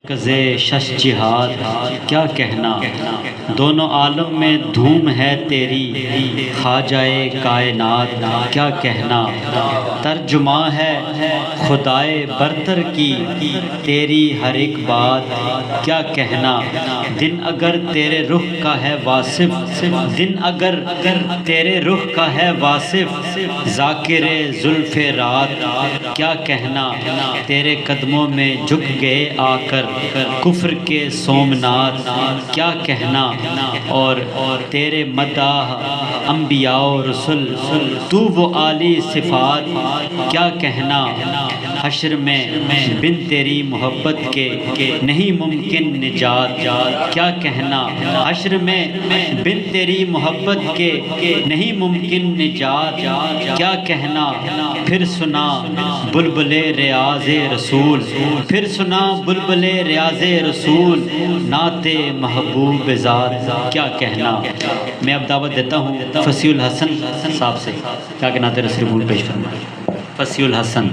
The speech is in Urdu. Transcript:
مرکزِ شش جہاد کیا کہنا، دونوں عالم میں دھوم ہے تیری، خواجۂ کائنات کیا کہنا، ترجمہ ہے خدائے برتر کی تیری ہر ایک بات کیا کہنا، دن اگر تیرے رخ کا ہے واصف، دن اگر تیرے رخ کا ہے واصف، ذاکر زلف رات کیا کہنا، تیرے قدموں میں جھک گئے آ کر کفر کے سومنات کیا کہنا، اور تیرے مداح انبیاء و رسل تو وہ عالی صفات کیا کہنا، حشر میں بن تیری محبت کے نہیں ممکن نجات کیا کہنا، حشر میں بن تیری محبت کے نہیں ممکن نجات کیا کہنا، پھر سنا بلبل ریاض رسول، پھر سنا بلبل ریاض رسول، نعت محبوب ذات کیا کہنا۔ میں اب دعوت دیتا ہوں فصیح الحسن صاحب سے، کیا کہ نعت رسول پیش فرمائیں۔ فصیح الحسن